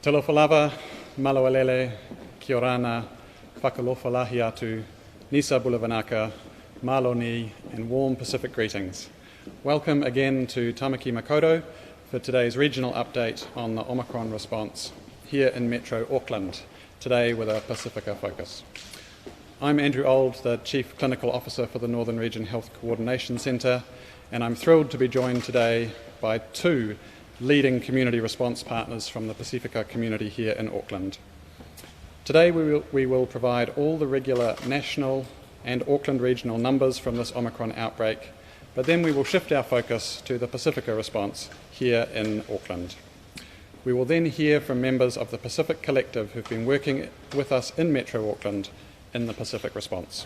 Talofalava, Malawalele, Kiorana, Whakalofalahi atu, Nisa Bulavanaka, Maloni, and warm Pacific greetings. Welcome again to Tamaki Makaurau for today's regional update on the Omicron response here in Metro Auckland, today with a Pacifica focus. I'm Andrew Old, the Chief Clinical Officer for the Northern Region Health Coordination Centre, and I'm thrilled to be joined today by two leading community response partners from the Pacifica community here in Auckland. Today we will provide all the regular national and Auckland regional numbers from this Omicron outbreak, but then we will shift our focus to the Pacifica response here in Auckland. We will then hear from members of the Pacific Collective who've been working with us in Metro Auckland in the Pacific response.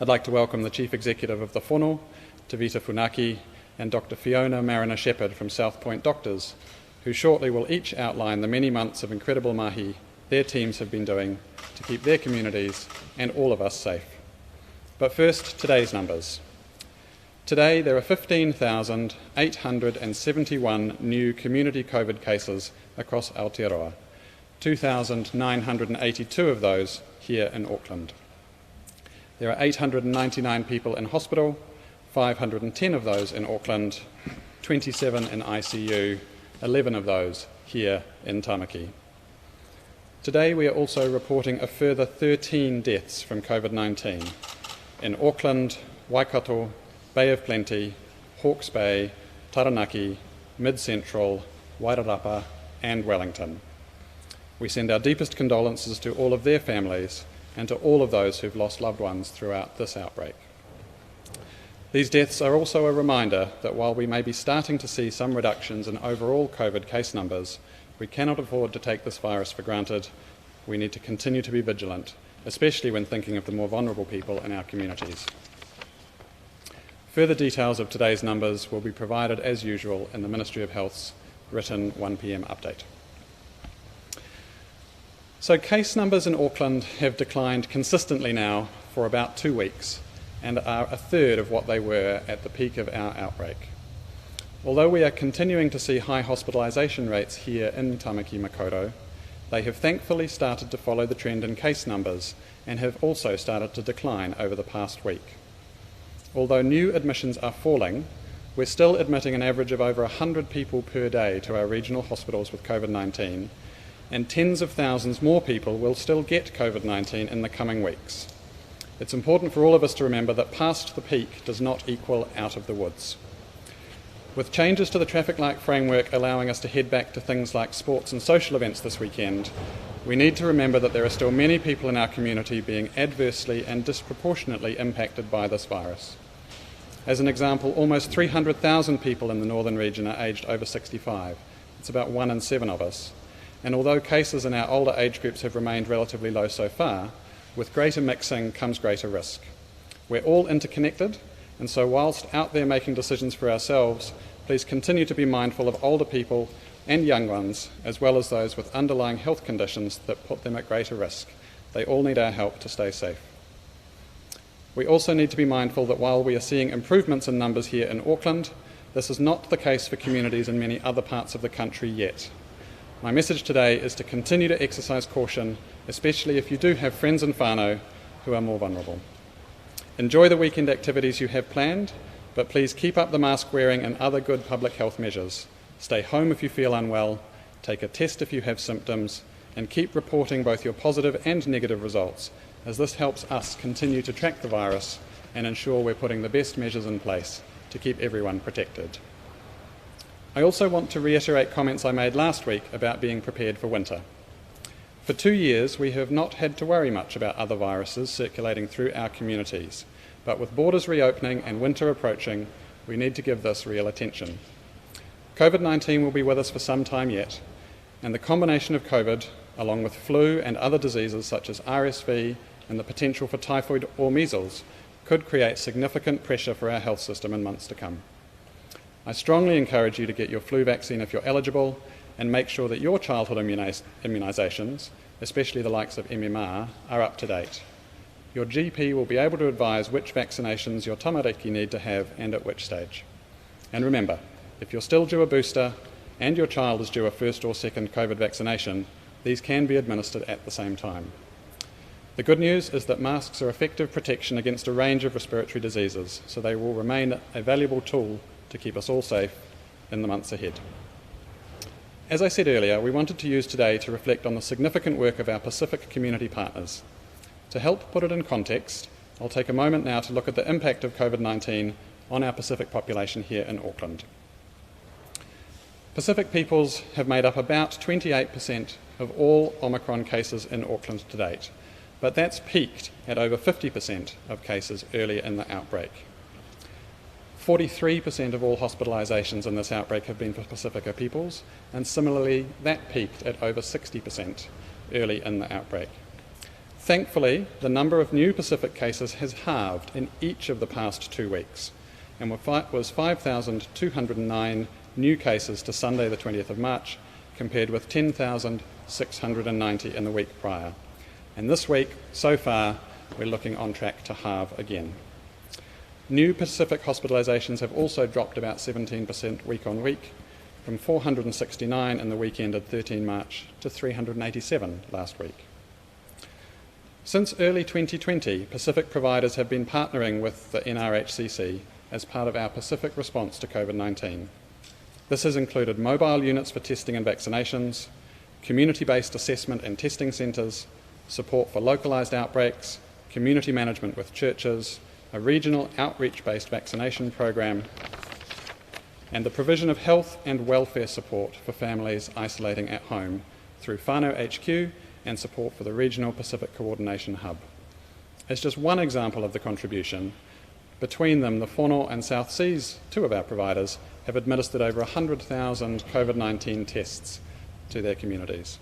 I'd like to welcome the Chief Executive of the Whono, Tavita Funaki, and Dr. Fiona Mariner-Shepherd from South Point Doctors, who shortly will each outline the many months of incredible mahi their teams have been doing to keep their communities and all of us safe. But first, today's numbers. Today, there are 15,871 new community COVID cases across Aotearoa, 2,982 of those here in Auckland. There are 899 people in hospital, 510 of those in Auckland, 27 in ICU, 11 of those here in Tamaki. Today we are also reporting a further 13 deaths from COVID-19 in Auckland, Waikato, Bay of Plenty, Hawke's Bay, Taranaki, Mid-Central, Wairarapa and Wellington. We send our deepest condolences to all of their families and to all of those who've lost loved ones throughout this outbreak. These deaths are also a reminder that while we may be starting to see some reductions in overall COVID case numbers, we cannot afford to take this virus for granted. We need to continue to be vigilant, especially when thinking of the more vulnerable people in our communities. Further details of today's numbers will be provided as usual in the Ministry of Health's written 1 p.m. update. So case numbers in Auckland have declined consistently now for about 2 weeks, and are a third of what they were at the peak of our outbreak. Although we are continuing to see high hospitalisation rates here in Tamaki Makaurau, they have thankfully started to follow the trend in case numbers and have also started to decline over the past week. Although new admissions are falling, we're still admitting an average of over 100 people per day to our regional hospitals with COVID-19, and tens of thousands more people will still get COVID-19 in the coming weeks. It's important for all of us to remember that past the peak does not equal out of the woods. With changes to the traffic light framework allowing us to head back to things like sports and social events this weekend, we need to remember that there are still many people in our community being adversely and disproportionately impacted by this virus. As an example, almost 300,000 people in the northern region are aged over 65. It's about 1 in 7 of us. And although cases in our older age groups have remained relatively low so far, with greater mixing comes greater risk. We're all interconnected, and so whilst out there making decisions for ourselves, please continue to be mindful of older people and young ones, as well as those with underlying health conditions that put them at greater risk. They all need our help to stay safe. We also need to be mindful that while we are seeing improvements in numbers here in Auckland, this is not the case for communities in many other parts of the country yet. My message today is to continue to exercise caution, especially if you do have friends and whānau who are more vulnerable. Enjoy the weekend activities you have planned, but please keep up the mask wearing and other good public health measures. Stay home if you feel unwell, take a test if you have symptoms, and keep reporting both your positive and negative results, as this helps us continue to track the virus and ensure we're putting the best measures in place to keep everyone protected. I also want to reiterate comments I made last week about being prepared for winter. For 2 years, we have not had to worry much about other viruses circulating through our communities, but with borders reopening and winter approaching, we need to give this real attention. COVID-19 will be with us for some time yet, and the combination of COVID, along with flu and other diseases such as RSV and the potential for typhoid or measles, could create significant pressure for our health system in months to come. I strongly encourage you to get your flu vaccine if you're eligible, and make sure that your childhood immunisations, especially the likes of MMR, are up to date. Your GP will be able to advise which vaccinations your tamariki need to have and at which stage. And remember, if you're still due a booster and your child is due a first or second COVID vaccination, these can be administered at the same time. The good news is that masks are effective protection against a range of respiratory diseases, so they will remain a valuable tool to keep us all safe in the months ahead. As I said earlier, we wanted to use today to reflect on the significant work of our Pacific community partners. To help put it in context, I'll take a moment now to look at the impact of COVID-19 on our Pacific population here in Auckland. Pacific peoples have made up about 28% of all Omicron cases in Auckland to date, but that's peaked at over 50% of cases early in the outbreak. 43% of all hospitalisations in this outbreak have been for Pacifica peoples, and similarly that peaked at over 60% early in the outbreak. Thankfully, the number of new Pacific cases has halved in each of the past 2 weeks, and was 5,209 new cases to Sunday the 20th of March, compared with 10,690 in the week prior. And this week, so far, we're looking on track to halve again. New Pacific hospitalisations have also dropped about 17% week on week, from 469 in the week ended 13 March to 387 last week. Since early 2020, Pacific providers have been partnering with the NRHCC as part of our Pacific response to COVID-19. This has included mobile units for testing and vaccinations, community-based assessment and testing centres, support for localised outbreaks, community management with churches, a regional outreach-based vaccination program, and the provision of health and welfare support for families isolating at home through whānau HQ and support for the Regional Pacific Coordination Hub. As just one example of the contribution, between them, the Whānau and South Seas, two of our providers, have administered over 100,000 COVID-19 tests to their communities.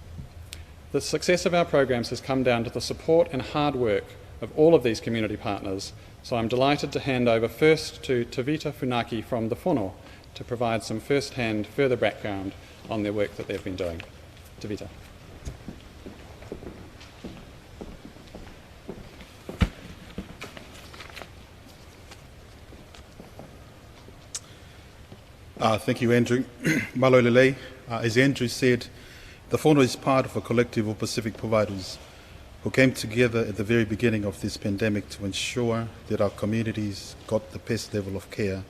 The success of our programs has come down to the support and hard work of all of these community partners, so I'm delighted to hand over first to Tavita Funaki from the Whānau to provide some first-hand further background on their work that they've been doing. Tavita. Thank you, Andrew. Malo lele. As Andrew said, the Whānau is part of a collective of Pacific providers who came together at the very beginning of this pandemic to ensure that our communities got the best level of care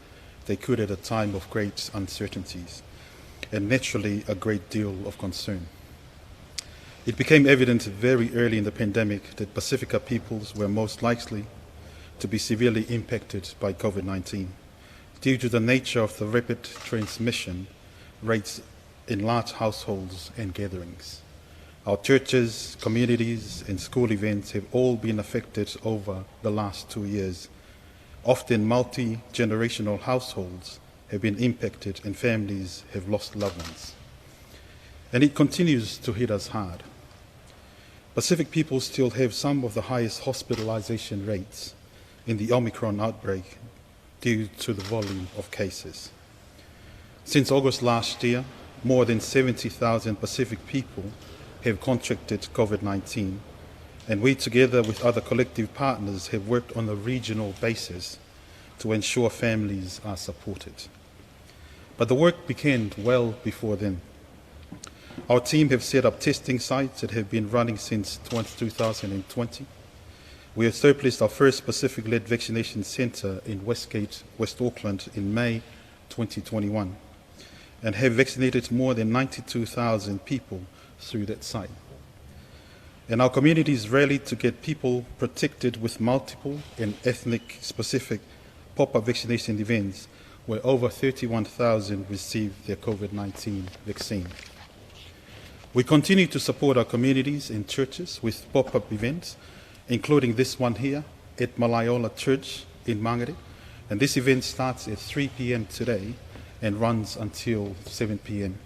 they could at a time of great uncertainties and naturally a great deal of concern. It became evident very early in the pandemic that Pacifica peoples were most likely to be severely impacted by COVID-19 due to the nature of the rapid transmission rates in large households and gatherings. Our churches, communities and school events have all been affected over the last 2 years. Often multi-generational households have been impacted and families have lost loved ones. And it continues to hit us hard. Pacific people still have some of the highest hospitalization rates in the Omicron outbreak due to the volume of cases. Since August last year, more than 70,000 Pacific people have contracted COVID-19, and we, together with other collective partners, have worked on a regional basis to ensure families are supported. But the work began well before then. Our team have set up testing sites that have been running since 2020. We established our first Pacific-led vaccination centre in Westgate, West Auckland in May 2021 and have vaccinated more than 92,000 people through that site. And our communities rallied to get people protected with multiple and ethnic-specific pop-up vaccination events where over 31,000 received their COVID-19 vaccine. We continue to support our communities and churches with pop-up events, including this one here at Malaiola Church in Mangere. And this event starts at 3 p.m. today and runs until 7 p.m.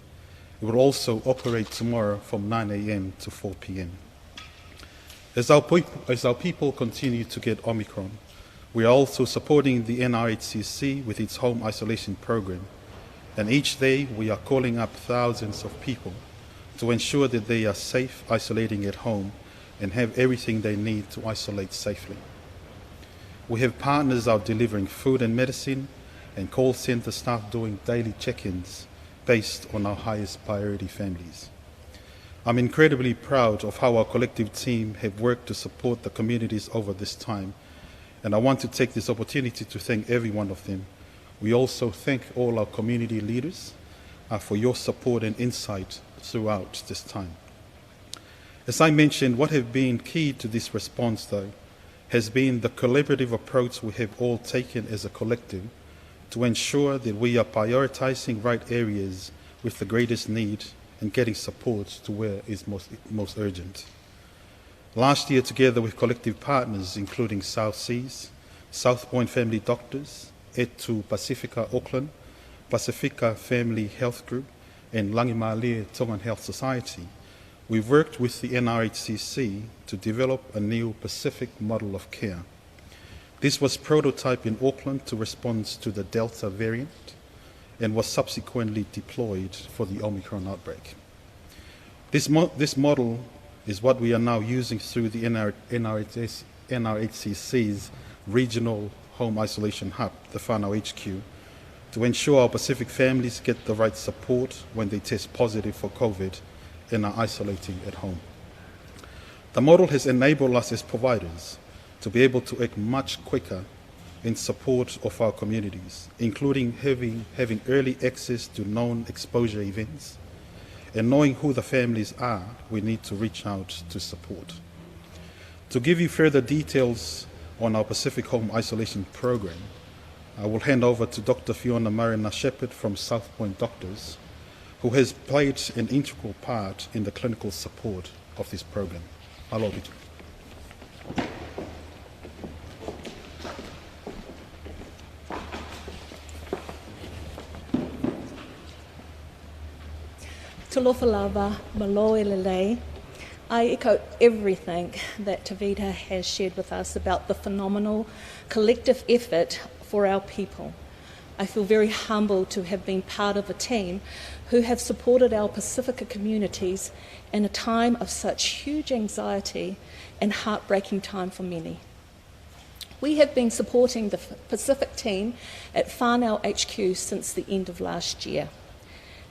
It will also operate tomorrow from 9 a.m. to 4 p.m. As our people continue to get Omicron, we are also supporting the NRHCC with its home isolation program. And each day we are calling up thousands of people to ensure that they are safe isolating at home and have everything they need to isolate safely. We have partners out delivering food and medicine and call centre staff doing daily check-ins based on our highest priority families. I'm incredibly proud of how our collective team have worked to support the communities over this time, and I want to take this opportunity to thank every one of them. We also thank all our community leaders for your support and insight throughout this time. As I mentioned, what have been key to this response, though, has been the collaborative approach we have all taken as a collective to ensure that we are prioritizing right areas with the greatest need and getting support to where is most urgent. Last year, together with collective partners including South Seas, South Point Family Doctors, Et2 Pacifica Auckland, Pacifica Family Health Group, and Langimale Tongan Health Society, we've worked with the NRHCC to develop a new Pacific model of care. This was prototyped in Auckland to respond to the Delta variant and was subsequently deployed for the Omicron outbreak. This model is what we are now using through the NRHCC's regional home isolation hub, the whānau HQ, to ensure our Pacific families get the right support when they test positive for COVID and are isolating at home. The model has enabled us as providers to be able to act much quicker in support of our communities, including having early access to known exposure events and knowing who the families are we need to reach out to support. To give you further details on our Pacific Home Isolation Program, I will hand over to Dr. Fiona Marina Shepherd from South Point Doctors, who has played an integral part in the clinical support of this program. Aloha. Talofa lava, malo elelei. I echo everything that Tavita has shared with us about the phenomenal collective effort for our people. I feel very humbled to have been part of a team who have supported our Pacifica communities in a time of such huge anxiety and heartbreaking time for many. We have been supporting the Pacific team at whānau HQ since the end of last year.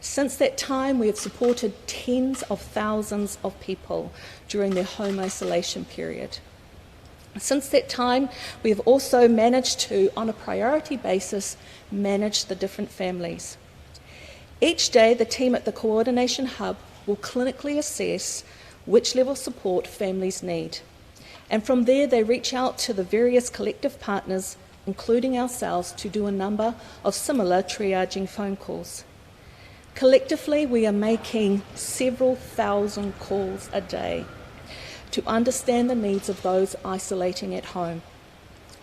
Since that time, we have supported tens of thousands of people during their home isolation period. Since that time, we have also managed to, on a priority basis, manage the different families. Each day, the team at the Coordination Hub will clinically assess which level of support families need. And from there, they reach out to the various collective partners, including ourselves, to do a number of similar triaging phone calls. Collectively, we are making several thousand calls a day to understand the needs of those isolating at home,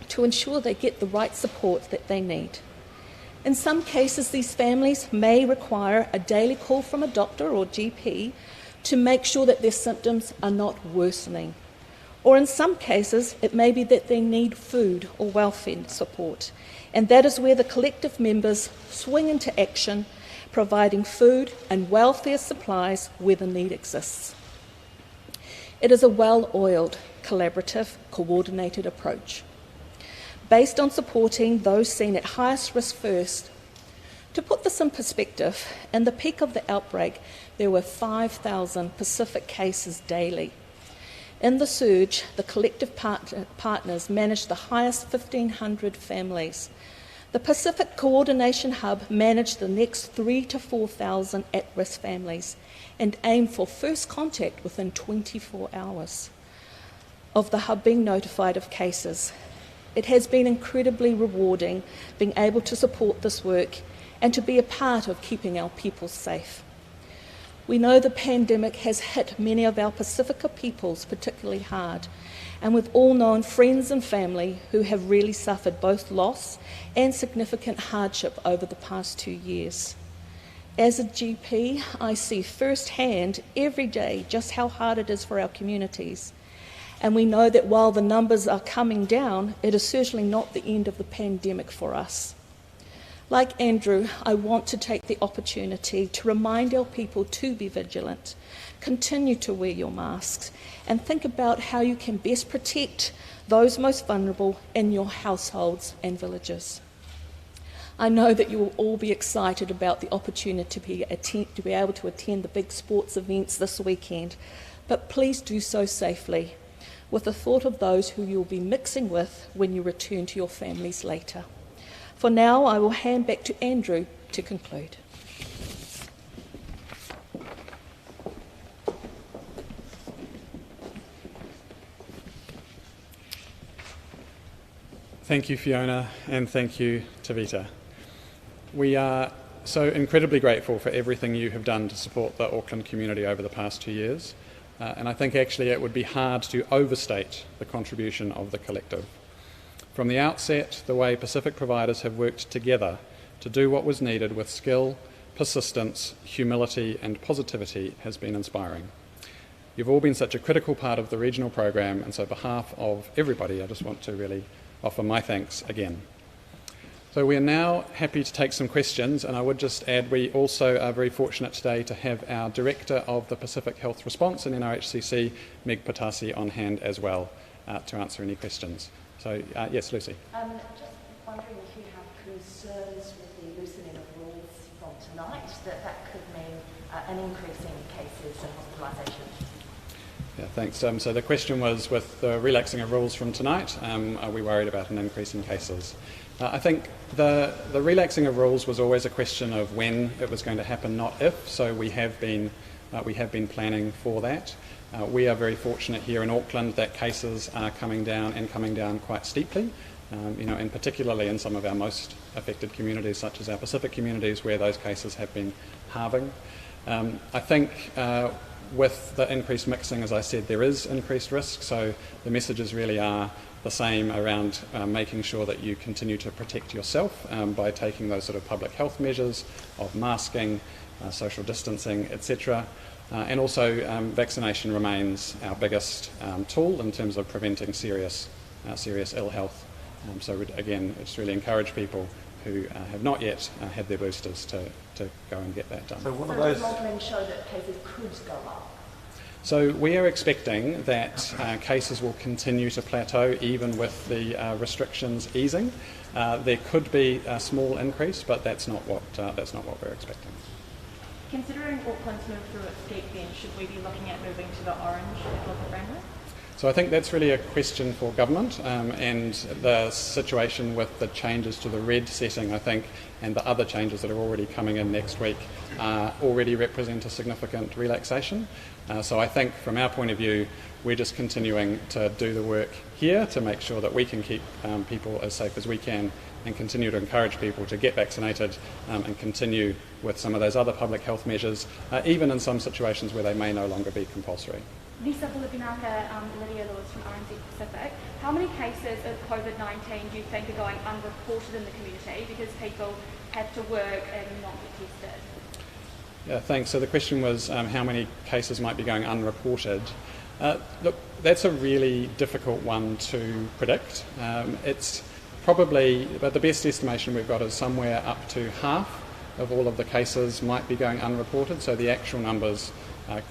to ensure they get the right support that they need. In some cases, these families may require a daily call from a doctor or GP to make sure that their symptoms are not worsening. Or in some cases, it may be that they need food or welfare support, and that is where the collective members swing into action, providing food and welfare supplies where the need exists. It is a well-oiled, collaborative, coordinated approach, based on supporting those seen at highest risk first. To put this in perspective, in the peak of the outbreak, there were 5,000 Pacific cases daily. In the surge, the collective partners managed the highest 1,500 families. The Pacific Coordination Hub managed the next 3,000 to 4,000 at-risk families and aimed for first contact within 24 hours of the hub being notified of cases. It has been incredibly rewarding being able to support this work and to be a part of keeping our people safe. We know the pandemic has hit many of our Pacifica peoples particularly hard, and we've all known friends and family who have really suffered both loss and significant hardship over the past 2 years. As a GP, I see firsthand every day just how hard it is for our communities. And we know that while the numbers are coming down, it is certainly not the end of the pandemic for us. Like Andrew, I want to take the opportunity to remind our people to be vigilant, continue to wear your masks, and think about how you can best protect those most vulnerable in your households and villages. I know that you will all be excited about the opportunity to be able to attend the big sports events this weekend, but please do so safely, with the thought of those who you'll be mixing with when you return to your families later. For now, I will hand back to Andrew to conclude. Thank you, Fiona, and thank you, Tavita. We are so incredibly grateful for everything you have done to support the Auckland community over the past 2 years, and I think actually it would be hard to overstate the contribution of the collective. From the outset, the way Pacific providers have worked together to do what was needed with skill, persistence, humility and positivity has been inspiring. You've all been such a critical part of the regional program, and so on behalf of everybody, I just want to really offer my thanks again. So we are now happy to take some questions, and I would just add we also are very fortunate today to have our Director of the Pacific Health Response in NRHCC, Meg Patasi, on hand as well to answer any questions. So yes, Lucy. Just wondering if you have concerns with the loosening of rules from tonight, that could mean an increase in cases and hospitalisations. Yeah, thanks. So the question was, with the relaxing of rules from tonight, are we worried about an increase in cases? I think the relaxing of rules was always a question of when it was going to happen, not if. So we have been planning for that. We are very fortunate here in Auckland that cases are coming down and coming down quite steeply. And particularly in some of our most affected communities, such as our Pacific communities, where those cases have been halving. I think with the increased mixing, as I said, there is increased risk, so the messages really are the same around making sure that you continue to protect yourself by taking those sort of public health measures of masking, social distancing, etc. And also vaccination remains our biggest tool in terms of preventing serious ill health. So again, it's really encourage people who have not yet had their boosters to go and get that done. So does modelling show that cases could go up? So we are expecting that cases will continue to plateau even with the restrictions easing. There could be a small increase, but that's not what we're expecting. Considering Auckland's moved through its gate then, should we be looking at moving to the orange local framework? So I think that's really a question for government, and the situation with the changes to the red setting, I think, and the other changes that are already coming in next week already represent a significant relaxation. So I think from our point of view, we're just continuing to do the work here to make sure that we can keep people as safe as we can and continue to encourage people to get vaccinated and continue with some of those other public health measures, even in some situations where they may no longer be compulsory. Lisa Bulabinaka, Lydia Lewis from RNZ Pacific. How many cases of COVID-19 do you think are going unreported in the community because people have to work and not get tested? Yeah, thanks. So the question was how many cases might be going unreported. Look, that's a really difficult one to predict. It's probably, but the best estimation we've got is somewhere up to half of all of the cases might be going unreported, so the actual numbers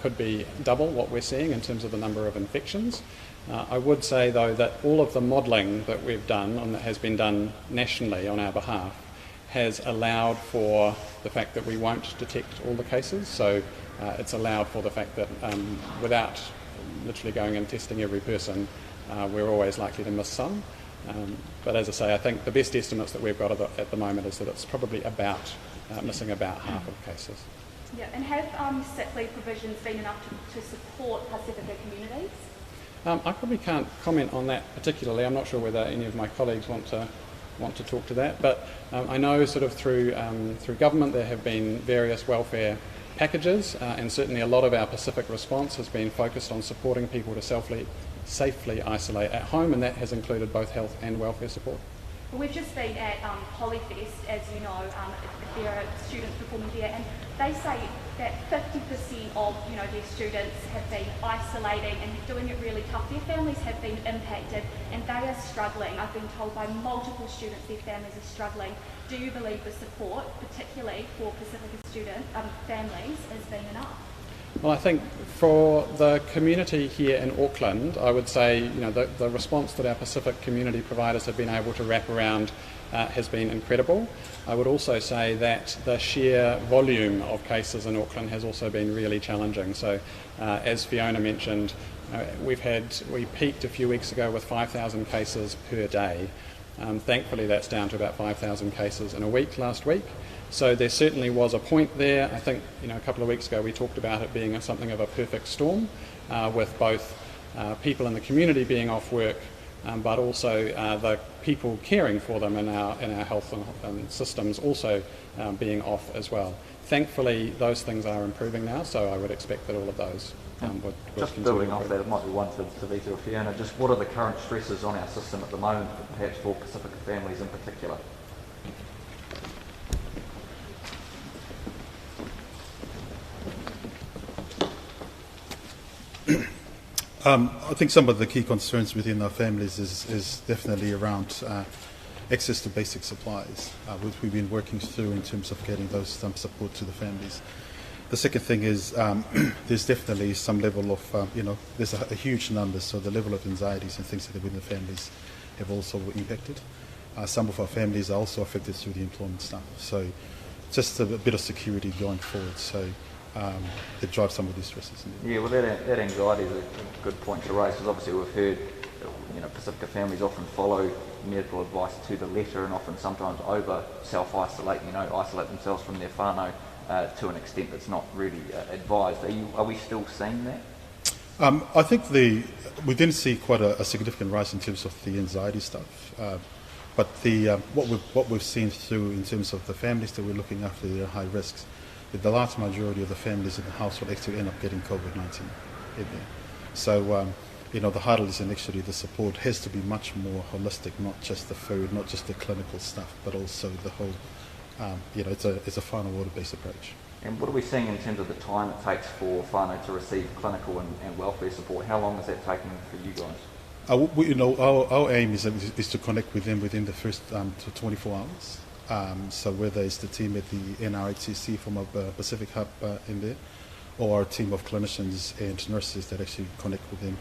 could be double what we're seeing in terms of the number of infections. I would say, though, that all of the modelling that we've done, and that has been done nationally on our behalf, has allowed for the fact that we won't detect all the cases. So it's allowed for the fact that without literally going and testing every person, we're always likely to miss some. But as I say, I think the best estimates that we've got at the moment is that it's probably about missing about half of cases. Yeah, and have sick leave provisions been enough to support Pacifica communities? I probably can't comment on that particularly. I'm not sure whether any of my colleagues want to talk to that, but I know sort of through government there have been various welfare packages, and certainly a lot of our Pacific response has been focused on supporting people to safely isolate at home, and that has included both health and welfare support. We've just been at Polyfest, as you know, there are students performing there, and they say that 50% of their students have been isolating and doing it really tough. Their families have been impacted and they are struggling. I've been told by multiple students their families are struggling. Do you believe the support, particularly for Pacifica student families, has been enough? Well, I think for the community here in Auckland, I would say the response that our Pacific community providers have been able to wrap around has been incredible. I would also say that the sheer volume of cases in Auckland has also been really challenging. So, as Fiona mentioned, we peaked a few weeks ago with 5,000 cases per day. Thankfully, that's down to about 5,000 cases in a week last week. So there certainly was a point there. I think a couple of weeks ago we talked about it being something of a perfect storm, with both people in the community being off work, but also the people caring for them in our health and systems also being off as well. Thankfully, those things are improving now, so I would expect that all of those would just continue building to off improve. that, it might be one for Vita or Fiona. Just what are the current stresses on our system at the moment, perhaps for Pacifica families in particular? I think some of the key concerns within our families is definitely around access to basic supplies, which we've been working through in terms of getting those support to the families. The second thing is there's definitely some level of, there's a huge number, so the level of anxieties and things that within the families have also impacted. Some of our families are also affected through the employment stuff, so just a bit of security going forward. So it drives some of these stresses. Yeah, well, that anxiety is a good point to raise, because obviously we've heard, Pacifica families often follow medical advice to the letter and often sometimes over self-isolate, isolate themselves from their whānau to an extent that's not really advised. Are we still seeing that? I think we didn't see quite a significant rise in terms of the anxiety stuff. But what we've seen through in terms of the families that we're looking after, they're high risks. The large majority of the families in the household actually end up getting Covid-19. So, the hurdle is, and actually the support has to be much more holistic, not just the food, not just the clinical stuff, but also the whole, it's a whānau water-based approach. And what are we seeing in terms of the time it takes for whānau to receive clinical and welfare support? How long is that taking for you guys? Our aim is to connect with them within the first 24 hours. So whether it's the team at the NRHCC from our Pacific Hub in there, or our team of clinicians and nurses that actually connect with them.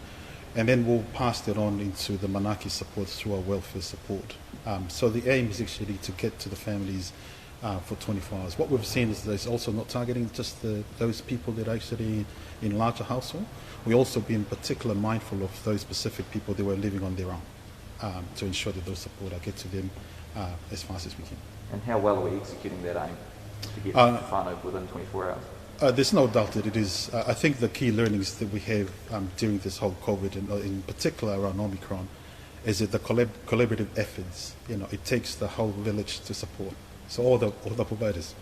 And then we'll pass that on into the Manaki support through our welfare support. So the aim is actually to get to the families for 24 hours. What we've seen is that it's also not targeting just those people that are actually in larger household. We also been particularly mindful of those specific people that were living on their own to ensure that those support get to them as fast as we can. And how well are we executing that aim to get to whānau within 24 hours? There's no doubt that it is. I think the key learnings that we have during this whole COVID, and in particular around Omicron, is that the collaborative efforts. It takes the whole village to support. So all the providers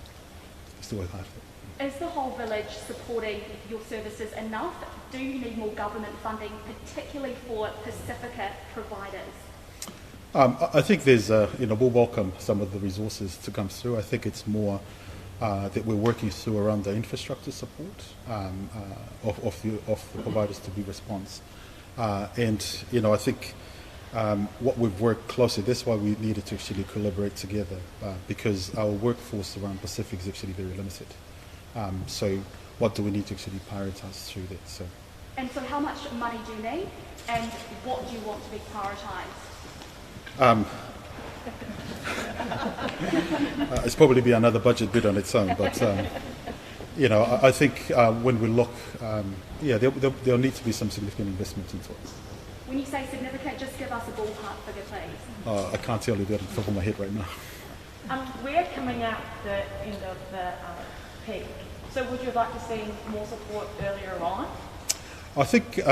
still work hard for it. Is the whole village supporting your services enough? Do you need more government funding, particularly for Pacifica providers? I think there's, we'll welcome some of the resources to come through. I think it's more that we're working through around the infrastructure support of the providers to be response. I think what we've worked closely, that's why we needed to actually collaborate together because our workforce around Pacific is actually very limited. So what do we need to actually prioritize through that? So. And so how much money do you need and what do you want to be prioritised? It's probably be another budget bid on its own, but I think when we look, there'll need to be some significant investment into it. When you say significant, just give us a ballpark figure, please. I can't tell you that off the top of my head right now. We're coming out the end of the peak, so would you like to see more support earlier on? I think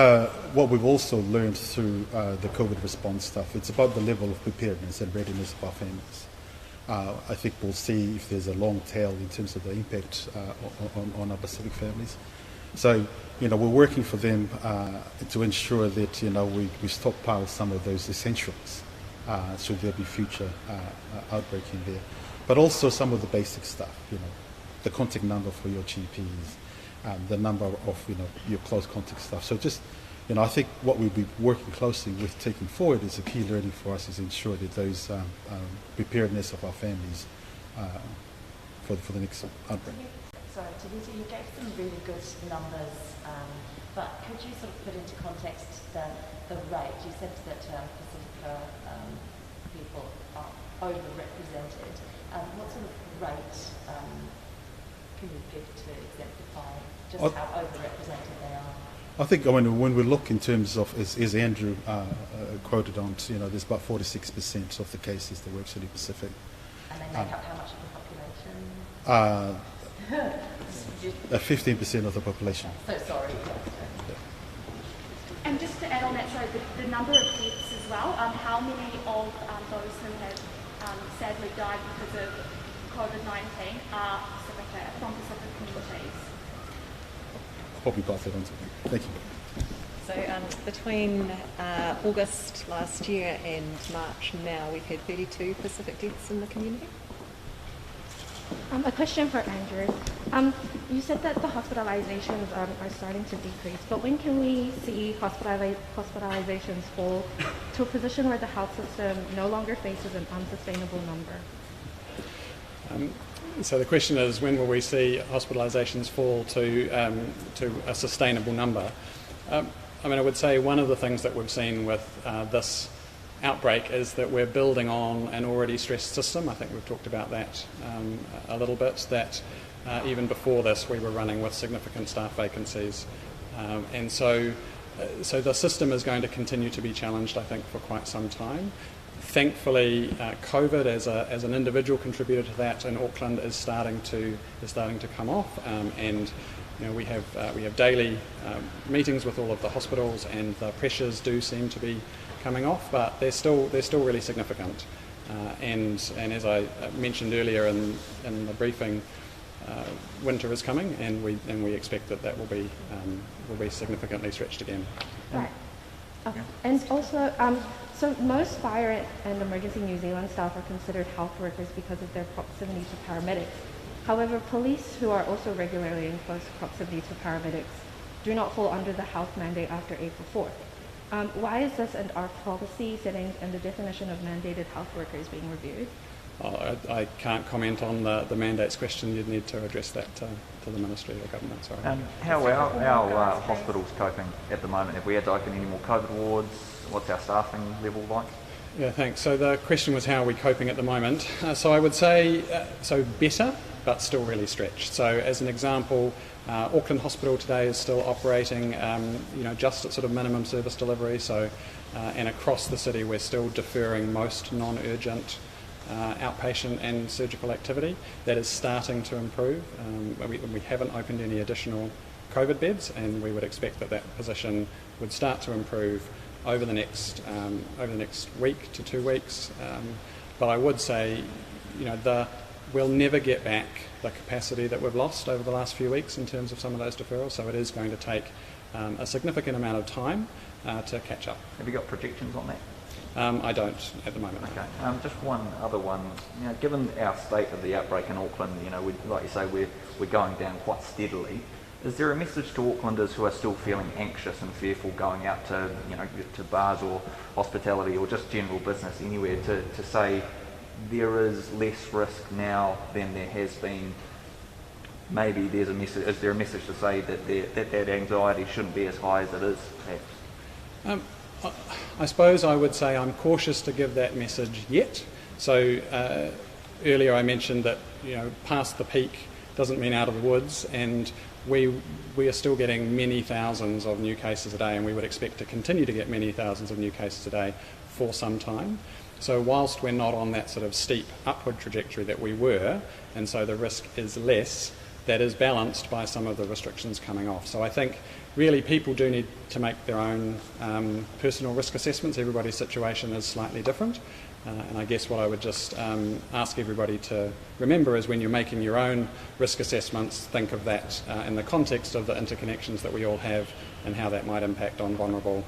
what we've also learned through the COVID response stuff, it's about the level of preparedness and readiness of our families. I think we'll see if there's a long tail in terms of the impact on our Pacific families. So, we're working for them to ensure that, we stockpile some of those essentials should there be future outbreak in there. But also some of the basic stuff, the contact number for your GPs, the number of your close contact stuff. So just I think what we'll be working closely with taking forward is a key learning for us is ensure that those preparedness of our families for the next outbreak. So, Tavita, you gave some really good numbers, but could you sort of put into context the rate? You said that Pacifica people are overrepresented. What sort of rate can you give to exemplify just how overrepresented they are? I think when we look in terms of, as Andrew quoted on, there's about 46% of the cases that were actually Pacific. And they make up how much of the population? 15% of the population. So sorry. And just to add on that, sorry, the number of deaths as well, how many of those who have sadly died because of COVID-19 are from Pacific communities? Hope you pass that on to me. Thank you. So between August last year and March now, we've had 32 Pacific deaths in the community. A question for Andrew. You said that the hospitalizations are starting to decrease, but when can we see hospitalizations fall to a position where the health system no longer faces an unsustainable number? So the question is, when will we see hospitalisations fall to a sustainable number? I would say one of the things that we've seen with this outbreak is that we're building on an already stressed system. I think we've talked about that a little bit, that even before this we were running with significant staff vacancies. And so the system is going to continue to be challenged, I think, for quite some time. Thankfully, COVID as an individual contributor to that in Auckland is starting to come off, and we have daily meetings with all of the hospitals, and the pressures do seem to be coming off, but they're still really significant. And as I mentioned earlier in the briefing, winter is coming, and we expect that will be significantly stretched again. Right. Okay. And also, so most fire and emergency New Zealand staff are considered health workers because of their proximity to paramedics. However, police, who are also regularly in close proximity to paramedics, do not fall under the health mandate after April 4th. Why is this, and are policy settings and the definition of mandated health workers being reviewed? I can't comment on the mandates question. You'd need to address that to the Ministry or Government. Sorry. How are our hospitals coping at the moment? Have we had to open any more COVID wards? What's our staffing level like? Yeah, thanks. So the question was, how are we coping at the moment? So I would say better, but still really stretched. So as an example, Auckland Hospital today is still operating, just at sort of minimum service delivery. So and across the city, we're still deferring most non-urgent outpatient and surgical activity. That is starting to improve. We haven't opened any additional COVID beds, and we would expect that position would start to improve over the next week to 2 weeks. But I would say, we'll never get back the capacity that we've lost over the last few weeks in terms of some of those deferrals. So it is going to take a significant amount of time to catch up. Have you got projections on that? I don't at the moment. Okay. Just one other one. Given our state of the outbreak in Auckland, like you say, we're going down quite steadily. Is there a message to Aucklanders who are still feeling anxious and fearful going out to bars or hospitality or just general business anywhere to say there is less risk now than there has been? Maybe there's a message. Is there a message to say that anxiety shouldn't be as high as it is, perhaps? I suppose I would say I'm cautious to give that message yet. So earlier I mentioned that past the peak doesn't mean out of the woods, and we are still getting many thousands of new cases a day, and we would expect to continue to get many thousands of new cases a day for some time. So whilst we're not on that sort of steep upward trajectory that we were, and so the risk is less, that is balanced by some of the restrictions coming off. So I think really people do need to make their own personal risk assessments. Everybody's situation is slightly different. And I guess what I would just ask everybody to remember is when you're making your own risk assessments, think of that in the context of the interconnections that we all have and how that might impact on vulnerable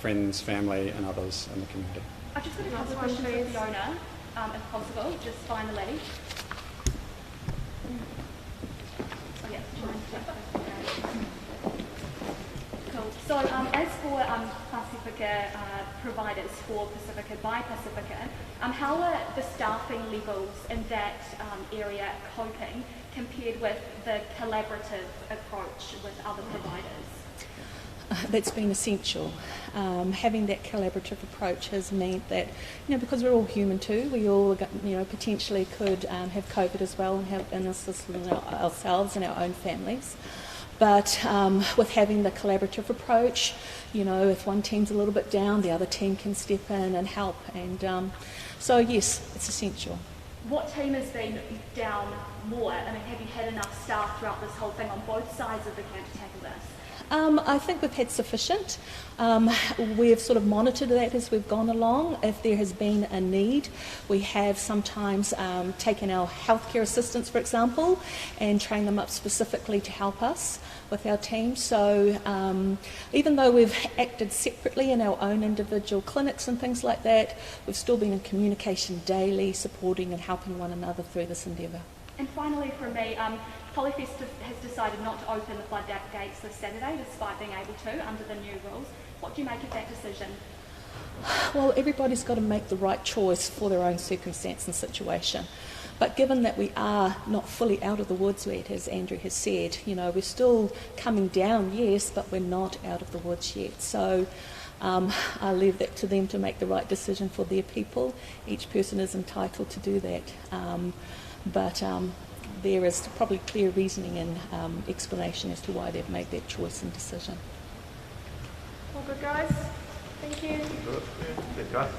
friends, family and others in the community. I've just got a couple of questions for Fiona, if possible, just finally. Cool. So as for Pacifica providers for Pacifica by Pacifica, how are the staffing levels in that area coping? compared with the collaborative approach with other providers? That's been essential. Having that collaborative approach has meant that, because we're all human too, we all, potentially could have COVID as well and have illnesses ourselves and our own families. But with having the collaborative approach, if one team's a little bit down, the other team can step in and help. And so, yes, it's essential. What team has been down more? I mean, have you had enough staff throughout this whole thing on both sides of the camp to tackle this? I think we've had sufficient. We've sort of monitored that as we've gone along. If there has been a need, we have sometimes taken our healthcare assistants, for example, and trained them up specifically to help us with our team. So even though we've acted separately in our own individual clinics and things like that, we've still been in communication daily, supporting and helping one another through this endeavour. And finally from me, Polyfest has decided not to open the floodgates this Saturday despite being able to under the new rules. What do you make of that decision? Well, everybody's got to make the right choice for their own circumstance and situation. But given that we are not fully out of the woods yet, as Andrew has said, we're still coming down, yes, but we're not out of the woods yet. So I'll leave that to them to make the right decision for their people. Each person is entitled to do that. But there is probably clear reasoning and explanation as to why they've made that choice and decision. All good, guys? Thank you. Good guys.